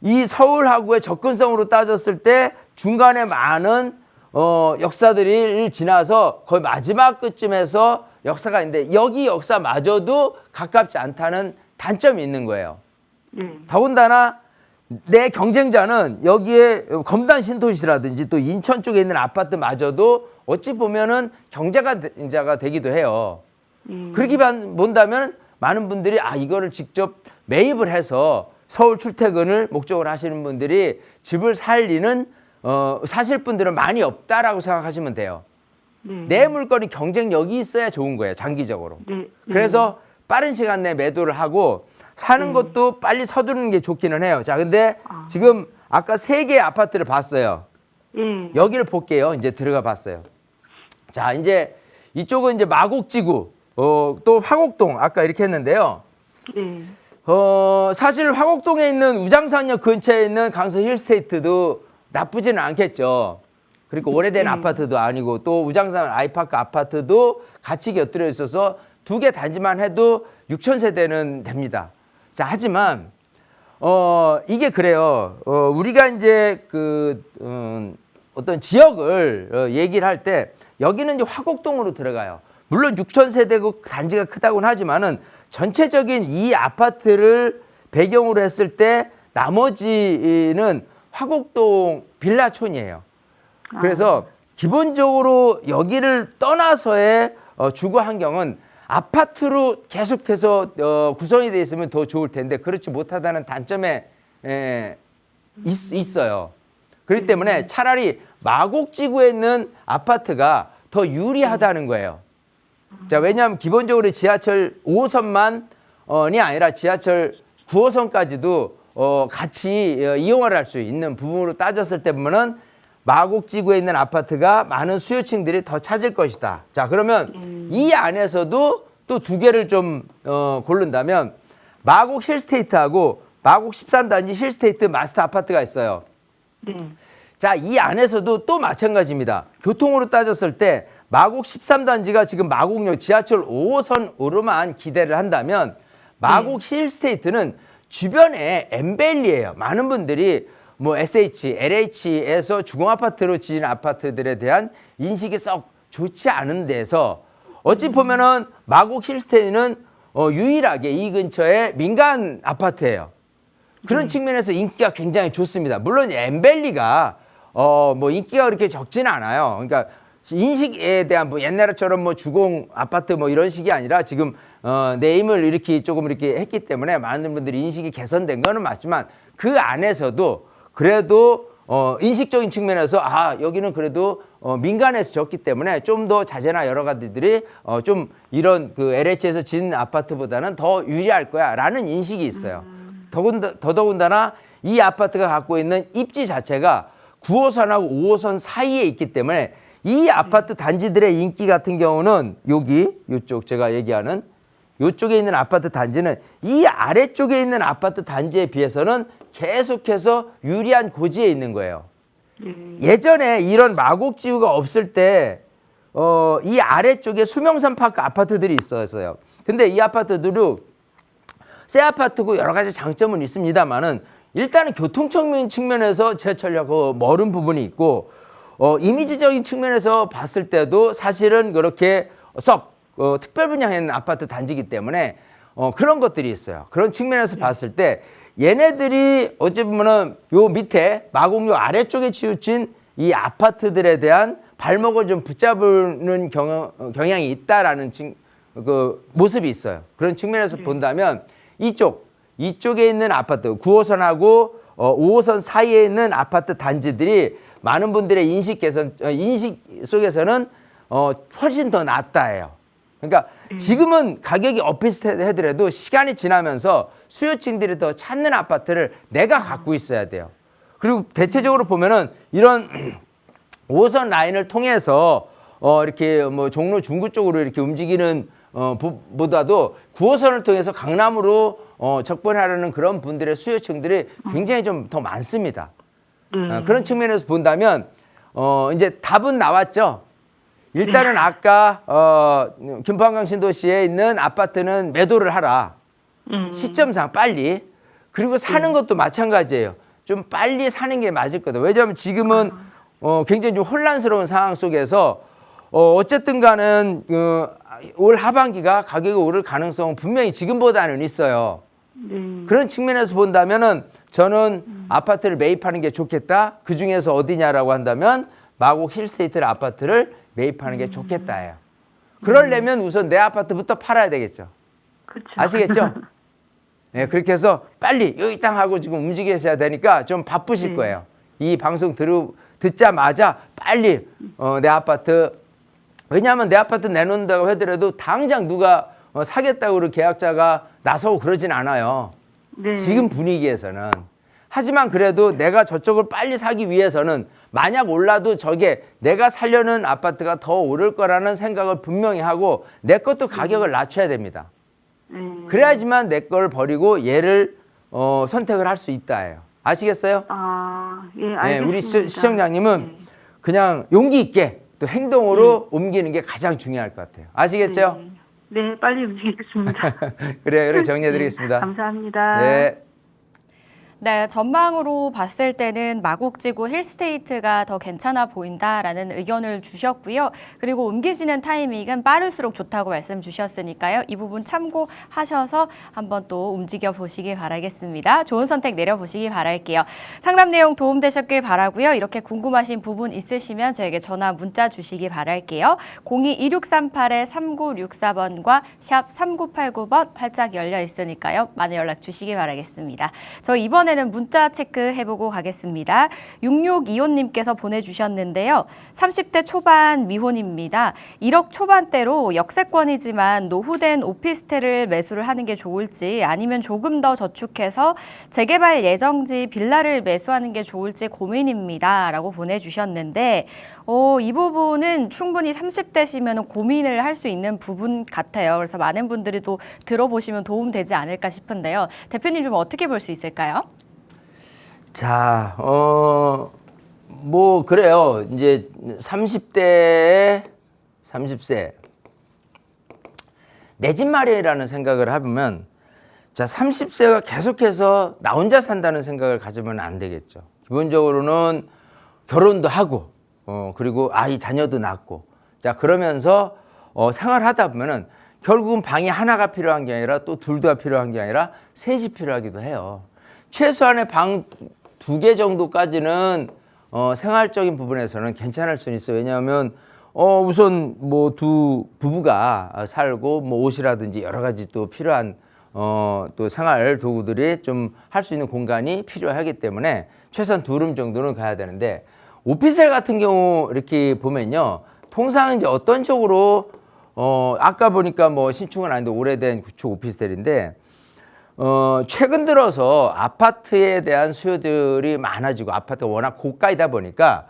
이 서울하고의 접근성으로 따졌을 때 중간에 많은 역사들이 지나서 거의 마지막 끝쯤에서 역사가 있는데 여기 역사마저도 가깝지 않다는 단점이 있는 거예요. 더군다나 내 경쟁자는 여기에 검단 신도시라든지 또 인천 쪽에 있는 아파트마저도 어찌 보면은 경쟁자가 되기도 해요. 그렇게 본다면 많은 분들이 이거를 직접 매입을 해서 서울 출퇴근을 목적으로 하시는 분들이 집을 살리는 사실 분들은 많이 없다라고 생각하시면 돼요. 내 물건이 경쟁력이 있어야 좋은 거예요, 장기적으로. 그래서 빠른 시간 내에 매도를 하고 사는 것도 빨리 서두르는 게 좋기는 해요. 자, 근데 지금 아까 3개의 아파트를 봤어요. 여기를 볼게요. 이제 들어가 봤어요. 자, 이제 이쪽은 이제 마곡지구, 또 화곡동 아까 이렇게 했는데요. 사실 화곡동에 있는 우장산역 근처에 있는 강서 힐스테이트도 나쁘지는 않겠죠. 그리고 오래된 아파트도 아니고 또 우장산 아이파크 아파트도 같이 곁들여 있어서 2개 단지만 해도 6,000세대는 됩니다. 자, 하지만 이게 그래요. 우리가 이제 어떤 지역을 얘기를 할 때 여기는 이제 화곡동으로 들어가요. 물론 6,000세대고 단지가 크다고는 하지만은 전체적인 이 아파트를 배경으로 했을 때 나머지는 화곡동 빌라촌이에요. 그래서 기본적으로 여기를 떠나서의 주거 환경은 아파트로 계속해서 구성이 되어 있으면 더 좋을 텐데 그렇지 못하다는 단점에 있어요. 그렇기 때문에 차라리 마곡지구에 있는 아파트가 더 유리하다는 거예요. 자, 왜냐하면 기본적으로 지하철 5호선만이 아니라 지하철 9호선까지도 같이 이용을 할 수 있는 부분으로 따졌을 때 보면은 마곡지구에 있는 아파트가 많은 수요층들이 더 찾을 것이다. 자, 그러면 이 안에서도 또 2개를 좀 고른다면 마곡 힐스테이트하고 마곡 13단지 힐스테이트 마스터 아파트가 있어요. 자, 이 안에서도 또 마찬가지입니다. 교통으로 따졌을 때 마곡 13단지가 지금 마곡역 지하철 5호선으로만 기대를 한다면 마곡 힐스테이트는 주변에 엠벨리예요. 많은 분들이 뭐 SH, LH에서 주공아파트로 지은 아파트들에 대한 인식이 썩 좋지 않은 데서 어찌 보면은 마곡 힐스테이트는 유일하게 이 근처에 민간 아파트예요. 그런 측면에서 인기가 굉장히 좋습니다. 물론 엠벨리가 뭐 인기가 그렇게 적지는 않아요. 그러니까 인식에 대한 뭐 옛날처럼 뭐 주공 아파트 뭐 이런 식이 아니라 지금 네임을 이렇게 조금 이렇게 했기 때문에 많은 분들이 인식이 개선된 거는 맞지만 그 안에서도 그래도 인식적인 측면에서 여기는 그래도 민간에서 졌기 때문에 좀 더 자재나 여러 가지들이 좀 이런 그 LH에서 지은 아파트보다는 더 유리할 거야라는 인식이 있어요. 더더군다나 이 아파트가 갖고 있는 입지 자체가 9호선하고 5호선 사이에 있기 때문에 이 아파트 단지들의 인기 같은 경우는 이쪽 제가 얘기하는 이쪽에 있는 아파트 단지는 이 아래쪽에 있는 아파트 단지에 비해서는 계속해서 유리한 고지에 있는 거예요. 예전에 이런 마곡지구가 없을 때 이 아래쪽에 수명산 파크 아파트들이 있었어요. 근데 이 아파트들도 새 아파트고 여러 가지 장점은 있습니다만은 일단은 교통적인 측면에서 지하철역하고 멀은 부분이 있고 이미지적인 측면에서 봤을 때도 사실은 그렇게 썩 특별 분양하는 아파트 단지이기 때문에 그런 것들이 있어요. 그런 측면에서 봤을 때 얘네들이 어찌 보면은 요 밑에 마곡역 아래쪽에 치우친 이 아파트들에 대한 발목을 좀 붙잡는 경향이 있다라는 그 모습이 있어요. 그런 측면에서 본다면 이쪽에 있는 아파트 9호선하고 5호선 사이에 있는 아파트 단지들이 많은 분들의 인식 속에서는 훨씬 더 낫다예요. 그러니까 지금은 가격이 비슷하더라도 시간이 지나면서 수요층들이 더 찾는 아파트를 내가 갖고 있어야 돼요. 그리고 대체적으로 보면은 이런 5호선 라인을 통해서 이렇게 뭐 종로 중구 쪽으로 이렇게 움직이는 보다도 9호선을 통해서 강남으로 접근하려는 그런 분들의 수요층들이 굉장히 좀 더 많습니다. 그런 측면에서 본다면 이제 답은 나왔죠. 일단은 아까 김포한강 신도시에 있는 아파트는 매도를 하라. 시점상 빨리. 그리고 사는 것도 마찬가지예요. 좀 빨리 사는 게 맞을 거다. 왜냐하면 지금은 굉장히 좀 혼란스러운 상황 속에서 어쨌든 가는 올 하반기가 가격이 오를 가능성은 분명히 지금보다는 있어요. 그런 측면에서 본다면은 저는 아파트를 매입하는 게 좋겠다. 그 중에서 어디냐라고 한다면 마곡 힐스테이트 아파트를 매입하는 게 좋겠다예요. 그러려면 우선 내 아파트부터 팔아야 되겠죠. 그렇죠. 아시겠죠? 네, 그렇게 해서 빨리 여기 땅 하고 지금 움직이셔야 되니까 좀 바쁘실 거예요. 이 방송 듣자마자 빨리 내 아파트, 왜냐하면 내 아파트 내놓는다고 하더라도 당장 누가 사겠다고 계약자가 나서고 그러진 않아요. 네. 지금 분위기에서는. 하지만 그래도 내가 저쪽을 빨리 사기 위해서는 만약 올라도 저게 내가 살려는 아파트가 더 오를 거라는 생각을 분명히 하고 내 것도 가격을 낮춰야 됩니다. 그래야지만 내 걸 버리고 얘를 선택을 할 수 있다예요. 아시겠어요? 예, 알겠습니다. 네, 우리 시청자님은 그냥 용기 있게 또 행동으로 옮기는 게 가장 중요할 것 같아요. 아시겠죠? 네, 빨리 움직이겠습니다. 그래요. 이렇게 정리해드리겠습니다. 감사합니다. 네. 네, 전망으로 봤을 때는 마곡지구 힐스테이트가 더 괜찮아 보인다라는 의견을 주셨고요. 그리고 옮기시는 타이밍은 빠를수록 좋다고 말씀 주셨으니까요. 이 부분 참고하셔서 한번 또 움직여 보시기 바라겠습니다. 좋은 선택 내려보시기 바랄게요. 상담 내용 도움되셨길 바라고요. 이렇게 궁금하신 부분 있으시면 저에게 전화 문자 주시기 바랄게요. 02-2638-3964번과 샵 3989번 활짝 열려 있으니까요. 많은 연락 주시기 바라겠습니다. 저 이번에는 문자 체크해보고 가겠습니다. 6625님께서 보내주셨는데요. 30대 초반 미혼입니다. 1억 초반대로 역세권이지만 노후된 오피스텔을 매수를 하는 게 좋을지 아니면 조금 더 저축해서 재개발 예정지 빌라를 매수하는 게 좋을지 고민입니다. 라고 보내주셨는데 이 부분은 충분히 30대시면 고민을 할 수 있는 부분 같아요. 그래서 많은 분들이 또 들어보시면 도움되지 않을까 싶은데요. 대표님 좀 어떻게 볼 수 있을까요? 자, 뭐 그래요. 이제 30세 내 집 마련이라는 생각을 해보면 자, 30세가 계속해서 나 혼자 산다는 생각을 가지면 안 되겠죠. 기본적으로는 결혼도 하고 그리고 아이 자녀도 낳고 자, 그러면서 생활하다 보면은 결국은 방이 하나가 필요한 게 아니라 또 둘도 필요한 게 아니라 셋이 필요하기도 해요. 최소한의 방 2개 정도까지는 생활적인 부분에서는 괜찮을 수는 있어요. 왜냐하면 우선 뭐 두 부부가 살고 뭐 옷이라든지 여러 가지 또 필요한 또 생활 도구들이 좀 할 수 있는 공간이 필요하기 때문에 최소한 2룸 정도는 가야 되는데 오피스텔 같은 경우 이렇게 보면요. 통상 이제 어떤 쪽으로 아까 보니까 뭐 신축은 아닌데 오래된 구축 오피스텔인데 최근 들어서 아파트에 대한 수요들이 많아지고 아파트가 워낙 고가이다 보니까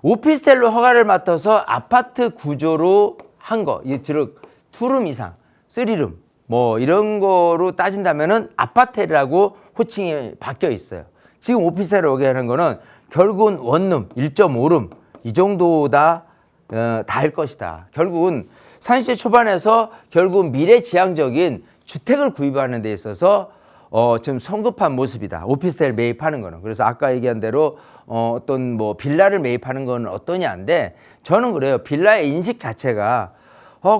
오피스텔로 허가를 맡아서 아파트 구조로 한 거, 즉 2룸 이상, 3룸 뭐 이런 거로 따진다면은 아파트라고 호칭이 바뀌어 있어요. 지금 오피스텔을 오게 하는 거는 결국은 원룸, 1.5룸 이 정도 다 할 것이다. 결국은 30대 초반에서 결국은 미래지향적인 주택을 구입하는 데 있어서 좀 성급한 모습이다. 오피스텔 매입하는 거는. 그래서 아까 얘기한 대로 어떤 뭐 빌라를 매입하는 건 어떠냐인데 저는 그래요. 빌라의 인식 자체가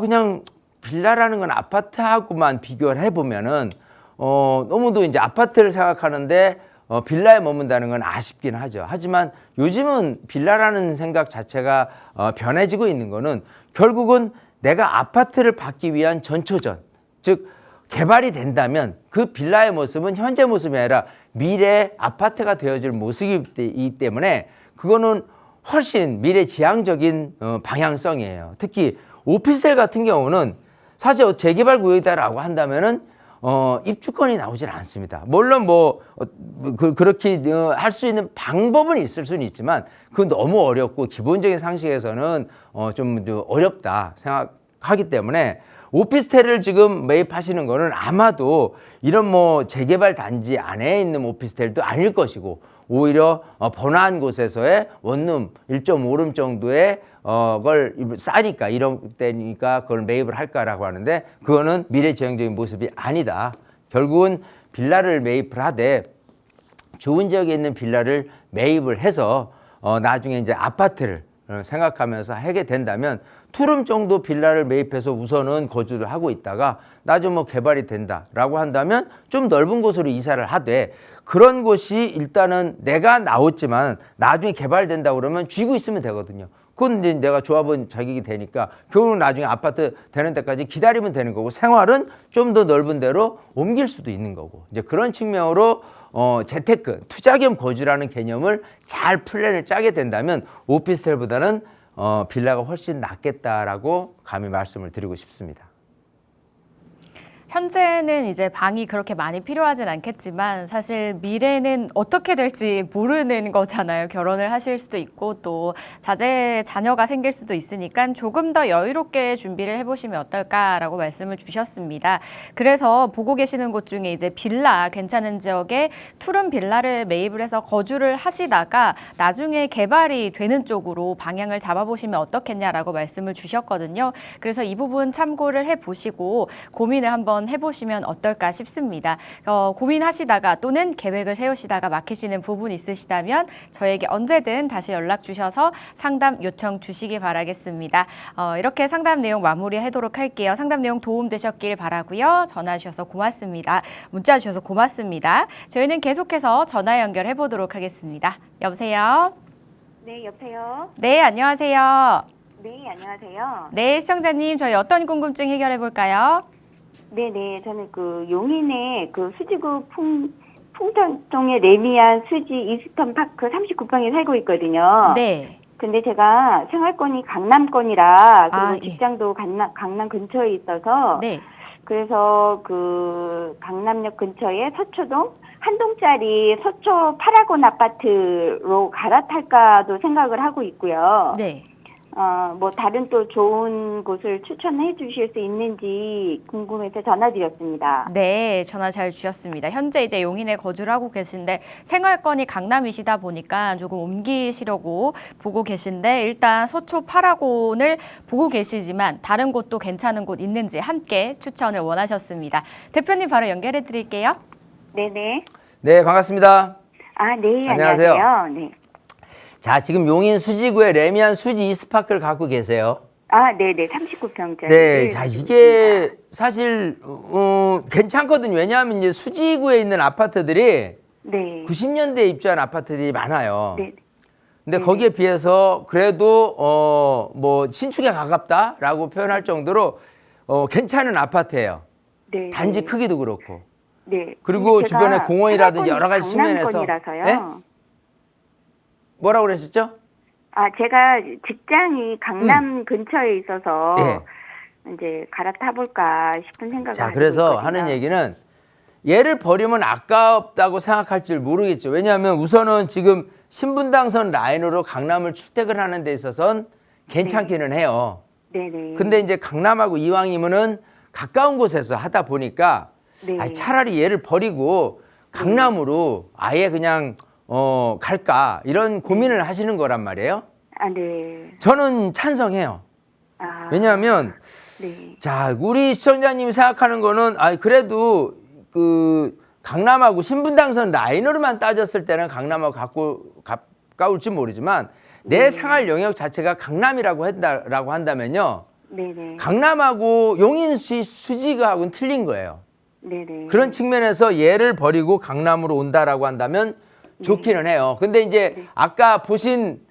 그냥 빌라라는 건 아파트하고만 비교를 해보면은 너무도 이제 아파트를 생각하는데 빌라에 머문다는 건 아쉽긴 하죠. 하지만 요즘은 빌라라는 생각 자체가 변해지고 있는 거는 결국은 내가 아파트를 받기 위한 전초전, 즉 개발이 된다면 그 빌라의 모습은 현재 모습이 아니라 미래 아파트가 되어질 모습이기 때문에 그거는 훨씬 미래지향적인 방향성이에요. 특히 오피스텔 같은 경우는 사실 재개발 구역이다라고 한다면은 입주권이 나오질 않습니다. 물론 뭐 그렇게 할 수 있는 방법은 있을 수는 있지만 그건 너무 어렵고 기본적인 상식에서는 좀 어렵다 생각하기 때문에 오피스텔을 지금 매입하시는 거는 아마도 이런 뭐 재개발 단지 안에 있는 오피스텔도 아닐 것이고 오히려 번화한 곳에서의 원룸 1.5룸 정도의 걸 싸니까 이런 때니까 그걸 매입을 할까라고 하는데 그거는 미래지향적인 모습이 아니다. 결국은 빌라를 매입을 하되 좋은 지역에 있는 빌라를 매입을 해서 나중에 이제 아파트를 생각하면서 하게 된다면 투룸 정도 빌라를 매입해서 우선은 거주를 하고 있다가 나중에 뭐 개발이 된다라고 한다면 좀 넓은 곳으로 이사를 하되 그런 곳이 일단은 내가 나왔지만 나중에 개발된다 그러면 쥐고 있으면 되거든요. 그건 이제 내가 조합원 자격이 되니까 결국은 나중에 아파트 되는 데까지 기다리면 되는 거고 생활은 좀 더 넓은 데로 옮길 수도 있는 거고 이제 그런 측면으로 재테크, 투자 겸 거주라는 개념을 잘 플랜을 짜게 된다면 오피스텔보다는 빌라가 훨씬 낫겠다라고 감히 말씀을 드리고 싶습니다. 현재는 이제 방이 그렇게 많이 필요하진 않겠지만 사실 미래는 어떻게 될지 모르는 거잖아요. 결혼을 하실 수도 있고 또 자녀가 생길 수도 있으니까 조금 더 여유롭게 준비를 해보시면 어떨까라고 말씀을 주셨습니다. 그래서 보고 계시는 곳 중에 이제 빌라 괜찮은 지역에 투룸 빌라를 매입을 해서 거주를 하시다가 나중에 개발이 되는 쪽으로 방향을 잡아보시면 어떻겠냐라고 말씀을 주셨거든요. 그래서 이 부분 참고를 해보시고 고민을 한번 해보시면 어떨까 싶습니다. 고민하시다가 또는 계획을 세우시다가 막히시는 부분 있으시다면 저에게 언제든 다시 연락 주셔서 상담 요청 주시기 바라겠습니다. 이렇게 상담 내용 마무리하도록 할게요. 상담 내용 도움되셨길 바라고요. 전화 주셔서 고맙습니다. 문자 주셔서 고맙습니다. 저희는 계속해서 전화 연결해 보도록 하겠습니다. 여보세요? 네, 여보세요? 네, 안녕하세요. 네, 안녕하세요. 네, 시청자님, 저희 어떤 궁금증 해결해 볼까요? 네네, 저는 그 용인의 그 수지구 풍천동의 레미안 수지 이스턴 파크 39평에 살고 있거든요. 네. 근데 제가 생활권이 강남권이라 그리고 예. 직장도 강남 근처에 있어서 네. 그래서 그 강남역 근처에 서초동 한 동짜리 서초 파라곤 아파트로 갈아탈까도 생각을 하고 있고요. 네. 뭐 다른 또 좋은 곳을 추천해 주실 수 있는지 궁금해서 전화드렸습니다. 네, 전화 잘 주셨습니다. 현재 이제 용인에 거주를 하고 계신데 생활권이 강남이시다 보니까 조금 옮기시려고 보고 계신데 일단 서초 파라곤을 보고 계시지만 다른 곳도 괜찮은 곳 있는지 함께 추천을 원하셨습니다. 대표님 바로 연결해 드릴게요. 네네. 네, 반갑습니다. 아, 네, 안녕하세요. 안녕하세요. 네. 자, 지금 용인 수지구에 레미안 수지 이스트파크를 갖고 계세요. 아, 네네. 39평짜리. 네, 자, 이게 사실, 괜찮거든요. 왜냐하면 이제 수지구에 있는 아파트들이 네. 90년대에 입주한 아파트들이 많아요. 네. 근데 거기에 비해서 그래도, 뭐, 신축에 가깝다라고 표현할 정도로, 괜찮은 아파트예요. 네. 단지 크기도 그렇고. 네. 그리고 근데 주변에 제가 공원이라든지 여러 가지 측면에서. 강남권이라서요. 네? 뭐라고 그러셨죠? 아, 제가 직장이 강남 근처에 있어서 예. 이제 갈아타볼까 싶은 생각을 자, 하고 그래서 있거든요. 하는 얘기는 얘를 버리면 아깝다고 생각할지 모르겠죠. 왜냐하면 우선은 지금 신분당선 라인으로 강남을 출퇴근하는 데 있어서는 괜찮기는 해요. 네네. 근데 이제 강남하고 이왕이면은 가까운 곳에서 하다 보니까 네. 아니, 차라리 얘를 버리고 강남으로 아예 그냥 갈까 이런 고민을 하시는 거란 말이에요. 아, 네. 저는 찬성해요. 아, 왜냐하면 네. 자, 우리 시청자님이 생각하는 거는 그래도 그 강남하고 신분당선 라인으로만 따졌을 때는 강남하고 가까울지 모르지만 내 생활 영역 자체가 강남이라고 한다면요. 네네. 강남하고 용인 수지구하고는 틀린 거예요. 네네. 그런 측면에서 얘를 버리고 강남으로 온다라고 한다면 좋기는 해요. 근데 이제 아까 보신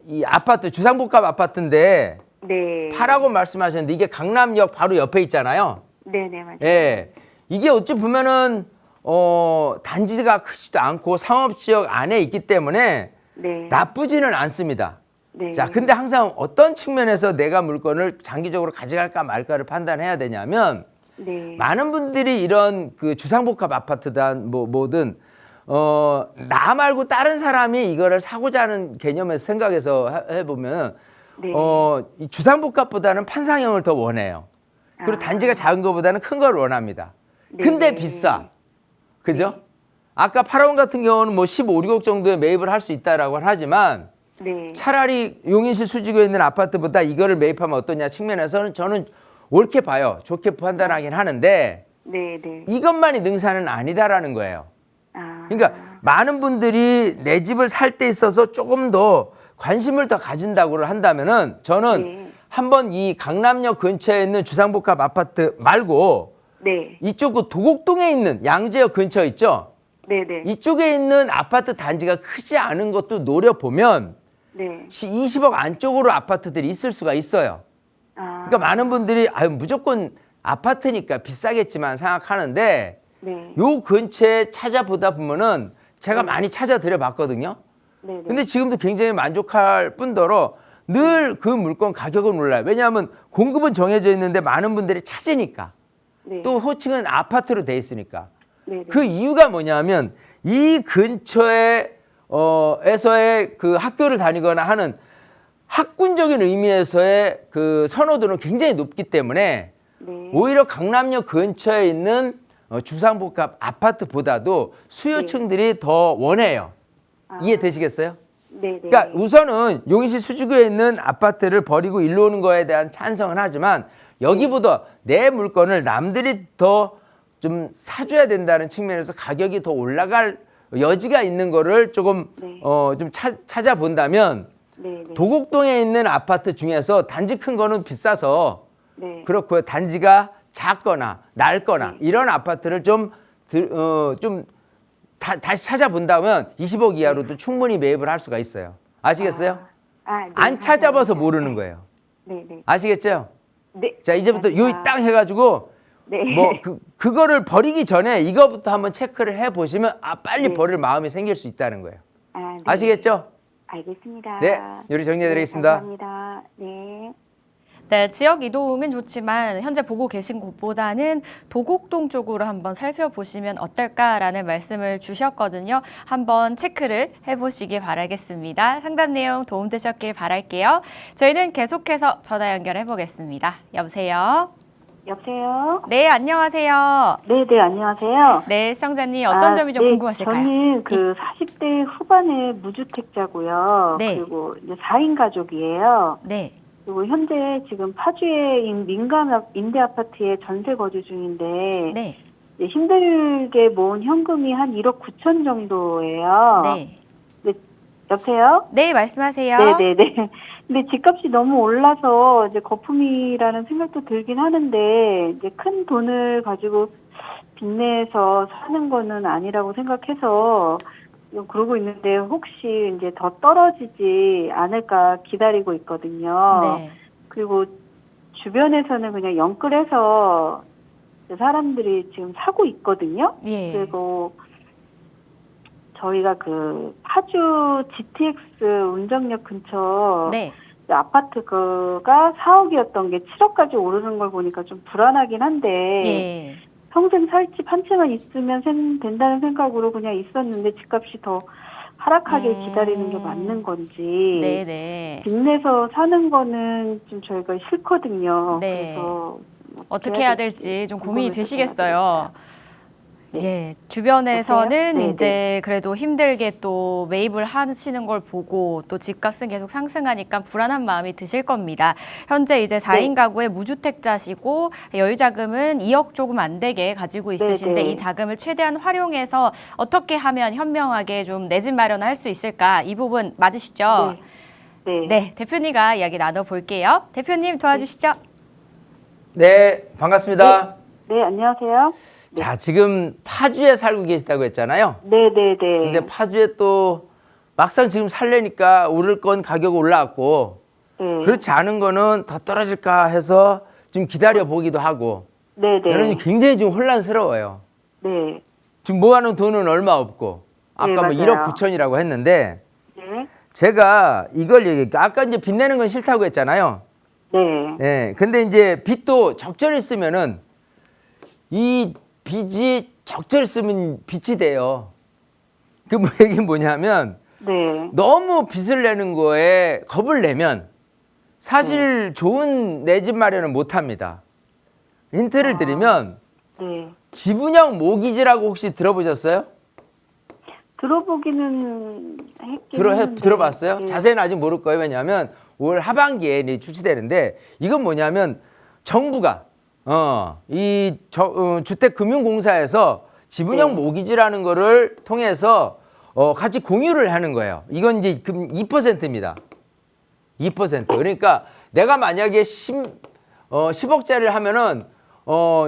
이 아파트 주상복합 아파트인데 네. 파라곤 말씀하셨는데 이게 강남역 바로 옆에 있잖아요. 네네, 맞아요. 예. 이게 어찌 보면은 단지가 크지도 않고 상업지역 안에 있기 때문에 네. 나쁘지는 않습니다. 네. 자, 근데 항상 어떤 측면에서 내가 물건을 장기적으로 가져갈까 말까를 판단해야 되냐면 네. 많은 분들이 이런 그 주상복합 아파트든 뭐든 나 말고 다른 사람이 이거를 사고자 하는 개념에서 생각해서 해보면 네. 이 주상복합보다는 판상형을 더 원해요. 그리고 단지가 작은 것보다는 큰 걸 원합니다. 근데 네. 비싸. 그죠? 아까 8원 같은 경우는 뭐 15, 16억 정도에 매입을 할 수 있다라고 하지만 네. 차라리 용인시 수지구에 있는 아파트보다 이거를 매입하면 어떠냐 측면에서는 저는 옳게 봐요. 좋게 판단하긴 하는데 네. 네. 이것만이 능사는 아니다라는 거예요. 아. 그러니까 많은 분들이 내 집을 살 때 있어서 조금 더 관심을 더 가진다고 한다면은 저는 네. 한번 이 강남역 근처에 있는 주상복합 아파트 말고 네. 이쪽 그 도곡동에 있는 양재역 근처 있죠? 네. 네. 이쪽에 있는 아파트 단지가 크지 않은 것도 노려보면 네. 20억 안쪽으로 아파트들이 있을 수가 있어요. 아. 그러니까 많은 분들이 무조건 아파트니까 비싸겠지만 생각하는데 네. 요 근처에 찾아보다 보면은 제가 많이 찾아드려 봤거든요. 네. 네. 근데 지금도 굉장히 만족할 뿐더러 늘 그 물건 가격은 올라요. 왜냐하면 공급은 정해져 있는데 많은 분들이 찾으니까. 네. 또 호칭은 아파트로 돼 있으니까. 네. 네. 그 이유가 뭐냐면 이 근처에 에서의 그 학교를 다니거나 하는 학군적인 의미에서의 그 선호도는 굉장히 높기 때문에 네. 오히려 강남역 근처에 있는 주상복합 아파트보다도 수요층들이 더 원해요. 이해되시겠어요? 네. 네. 그러니까 우선은 용인시 수지구에 있는 아파트를 버리고 일로 오는 거에 대한 찬성은 하지만 여기보다 내 물건을 남들이 더 좀 사줘야 된다는 측면에서 가격이 더 올라갈 여지가 있는 거를 조금 네. 좀 찾아본다면 네. 네. 도곡동에 있는 아파트 중에서 단지 큰 거는 비싸서 네. 그렇고요. 단지가 작거나 낡거나 이런 아파트를 다시 찾아본다면 20억 이하로도 충분히 매입을 할 수가 있어요. 아시겠어요? 네. 안 찾아봐서 모르는 거예요. 네. 네. 아시겠죠? 네. 자, 이제부터 요 땅 해가지고 네. 뭐 그거를 버리기 전에 이거부터 한번 체크를 해보시면 빨리 네. 버릴 마음이 생길 수 있다는 거예요. 네. 아시겠죠? 알겠습니다. 네, 요리 정리해드리겠습니다. 네, 감사합니다. 네. 네, 지역 이동은 좋지만 현재 보고 계신 곳보다는 도곡동 쪽으로 한번 살펴보시면 어떨까라는 말씀을 주셨거든요. 한번 체크를 해보시기 바라겠습니다. 상담 내용 도움되셨길 바랄게요. 저희는 계속해서 전화 연결해 보겠습니다. 여보세요? 여보세요? 네, 안녕하세요. 네, 네, 안녕하세요. 네, 시청자님 어떤 점이 좀 네, 궁금하실까요? 저는 그 40대 후반의 무주택자고요. 네. 그리고 이제 4인 가족이에요. 네, 그리고 현재 지금 파주에 민간 임대 아파트에 전세 거주 중인데 네, 이제 힘들게 모은 현금이 한 1억 9천 정도예요. 네. 여보세요? 네, 말씀하세요. 네네네. 근데 집값이 너무 올라서 이제 거품이라는 생각도 들긴 하는데 이제 큰 돈을 가지고 빚내서 사는 거는 아니라고 생각해서 그러고 있는데 혹시 이제 더 떨어지지 않을까 기다리고 있거든요. 네. 그리고 주변에서는 그냥 영끌해서 사람들이 지금 사고 있거든요. 예. 그리고 저희가 그 파주 GTX 운정역 근처 네. 아파트가 4억이었던 게 7억까지 오르는 걸 보니까 좀 불안하긴 한데 예. 평생 살 집 한 채만 있으면 된다는 생각으로 그냥 있었는데 집값이 더 하락하길 기다리는 게 맞는 건지 네네. 빚내서 사는 거는 좀 저희가 싫거든요. 네. 그래서 어떻게 해야 될지 좀 고민이 궁금해서 되시겠어요. 예, 주변에서는 여보세요? 네, 이제 그래도 힘들게 또 매입을 하시는 걸 보고 또 집값은 계속 상승하니까 불안한 마음이 드실 겁니다. 현재 이제 4인 가구의 무주택자시고 여유 자금은 2억 조금 안 되게 가지고 있으신데 네. 이 자금을 최대한 활용해서 어떻게 하면 현명하게 좀 내 집 마련을 할 수 있을까? 이 부분 맞으시죠? 네. 네, 대표님과 이야기 나눠볼게요. 대표님 도와주시죠. 네, 반갑습니다. 네, 안녕하세요. 자, 지금 파주에 살고 계시다고 했잖아요. 네네네. 근데 파주에 또 막상 지금 살려니까 오를 건 가격 올라왔고 네. 그렇지 않은 거는 더 떨어질까 해서 좀 기다려 보기도 하고 네네. 여러분이 굉장히 좀 혼란스러워요. 네. 지금 모아놓은 돈은 얼마 없고 아까 네, 뭐 맞아요. 1억 9천이라고 했는데 네. 제가 이걸 얘기할게요. 아까 이제 빚내는 건 싫다고 했잖아요. 네. 예. 근데 이제 빚도 적절히 쓰면은 이 빚이 적절 쓰면 빚이 돼요. 그 얘기 뭐냐면 네. 너무 빚을 내는 거에 겁을 내면 사실 좋은 내 집 마련은 못 합니다. 힌트를 드리면 네. 지분형 모기지라고 혹시 들어보셨어요? 들어보기는 했는데. 들어봤어요? 네. 자세히는 아직 모를 거예요. 왜냐하면 올 하반기에 이제 출시되는데 이건 뭐냐면 정부가 주택금융공사에서 지분형 네. 모기지라는 거를 통해서 같이 공유를 하는 거예요. 이건 이제 2%입니다. 2%. 그러니까 내가 만약에 10억짜리를 하면은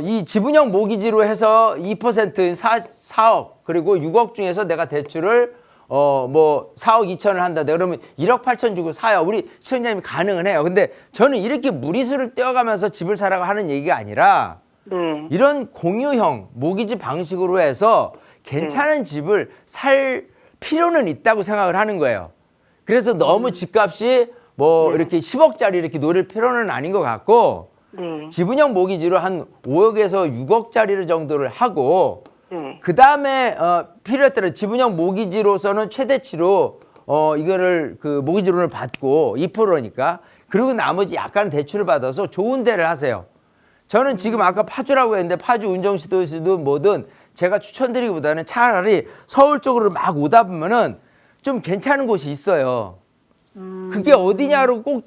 이 지분형 모기지로 해서 2% 4억 그리고 6억 중에서 내가 대출을 뭐 4억 2천을 한다. 그러면 1억 8천 주고 사요. 우리 시청자님이 가능은 해요. 근데 저는 이렇게 무리수를 떼어가면서 집을 사라고 하는 얘기가 아니라 네. 이런 공유형 모기지 방식으로 해서 괜찮은 집을 살 필요는 있다고 생각을 하는 거예요. 그래서 너무 집값이 뭐 네. 이렇게 10억짜리 이렇게 노릴 필요는 아닌 것 같고 네. 지분형 모기지로 한 5억에서 6억짜리 정도를 하고 네. 그 다음에 필요에 따라 지분형 모기지로서는 최대치로 이거를 그 모기지론을 받고 2%니까 그리고 나머지 약간 대출을 받아서 좋은 데를 하세요. 저는 지금 아까 파주라고 했는데 파주 운정시도시도 뭐든 제가 추천드리기보다는 차라리 서울 쪽으로 막 오다 보면은 좀 괜찮은 곳이 있어요. 그게 어디냐로 꼭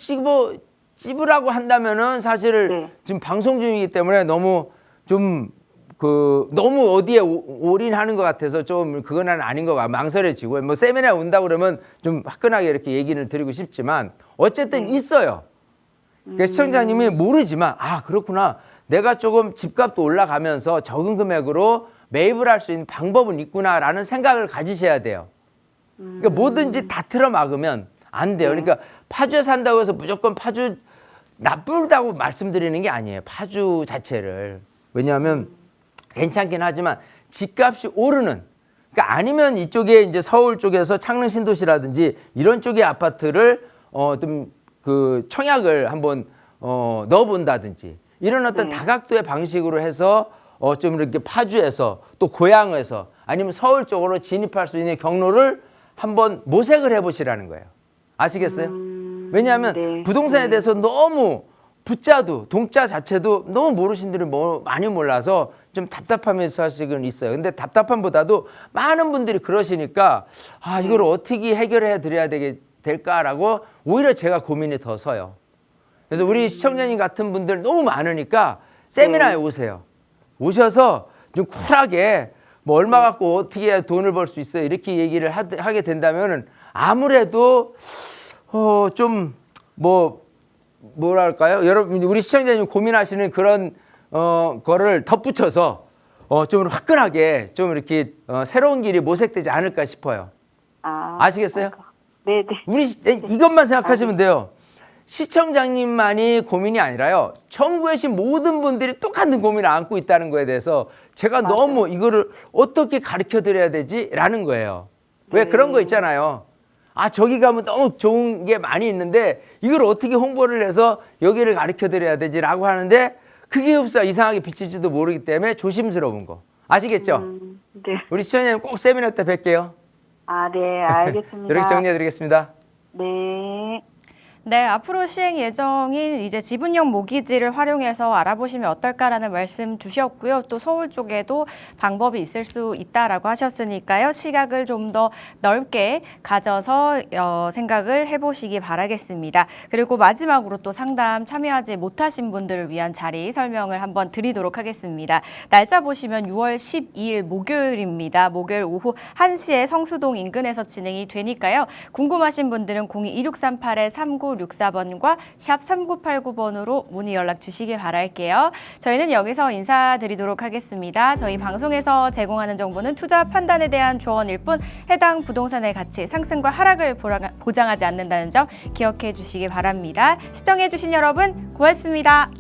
찝으라고 한다면은 사실 네. 지금 방송 중이기 때문에 너무 좀 너무 어디에 올인하는 것 같아서 좀 그건 아닌 것 같고 망설여지고 뭐 세미나에 온다 그러면 좀 화끈하게 이렇게 얘기를 드리고 싶지만 어쨌든 있어요. 그러니까 시청자님이 모르지만 그렇구나. 내가 조금 집값도 올라가면서 적은 금액으로 매입을 할 수 있는 방법은 있구나라는 생각을 가지셔야 돼요. 그러니까 뭐든지 다 틀어막으면 안 돼요. 그러니까 파주에 산다고 해서 무조건 파주 나쁘다고 말씀드리는 게 아니에요. 파주 자체를. 왜냐하면 괜찮긴 하지만 집값이 오르는 그러니까 아니면 이쪽에 이제 서울 쪽에서 창릉 신도시라든지 이런 쪽의 아파트를 좀 그 청약을 한번 넣어본다든지 이런 어떤 다각도의 방식으로 해서 좀 이렇게 파주에서 또 고양에서 아니면 서울 쪽으로 진입할 수 있는 경로를 한번 모색을 해보시라는 거예요. 아시겠어요? 왜냐하면 네. 부동산에 대해서 너무 부자도 동자 자체도 너무 모르신 분들이 많이 몰라서 좀 답답함이 사실은 있어요. 근데 답답함보다도 많은 분들이 그러시니까 이걸 어떻게 해결해 드려야 될까라고 오히려 제가 고민이 더 서요. 그래서 우리 시청자님 같은 분들 너무 많으니까 세미나에 오세요. 오셔서 좀 쿨하게 뭐 얼마 갖고 어떻게 해야 돈을 벌 수 있어요 이렇게 얘기를 하게 된다면은 아무래도 좀 뭐랄까요? 여러분 우리 시청자님 고민하시는 그런 거를 덧붙여서 좀 화끈하게 좀 이렇게 새로운 길이 모색되지 않을까 싶어요. 아시겠어요? 네, 네. 우리 이것만 생각하시면 돼요. 시청자님만이 고민이 아니라요. 전국에 계신 모든 분들이 똑같은 고민을 안고 있다는 거에 대해서 제가 너무 이거를 어떻게 가르쳐 드려야 되지라는 거예요. 왜 그런 거 있잖아요. 저기 가면 너무 좋은 게 많이 있는데 이걸 어떻게 홍보를 해서 여기를 가르쳐 드려야 되지라고 하는데 그게 없어. 이상하게 비칠지도 모르기 때문에 조심스러운 거. 아시겠죠? 네. 우리 시청자님 꼭 세미나 때 뵐게요. 네, 알겠습니다. 이렇게 정리해 드리겠습니다. 네. 네, 앞으로 시행 예정인 이제 지분형 모기지를 활용해서 알아보시면 어떨까라는 말씀 주셨고요. 또 서울 쪽에도 방법이 있을 수 있다라고 하셨으니까요. 시각을 좀 더 넓게 가져서 생각을 해보시기 바라겠습니다. 그리고 마지막으로 또 상담 참여하지 못하신 분들을 위한 자리 설명을 한번 드리도록 하겠습니다. 날짜 보시면 6월 12일 목요일입니다. 목요일 오후 1시에 성수동 인근에서 진행이 되니까요. 궁금하신 분들은 02-2638-3964번과 샵 3989번으로 문의 연락 주시길 바랄게요. 저희는 여기서 인사드리도록 하겠습니다. 저희 방송에서 제공하는 정보는 투자 판단에 대한 조언일 뿐 해당 부동산의 가치 상승과 하락을 보장하지 않는다는 점 기억해 주시기 바랍니다. 시청해 주신 여러분 고맙습니다.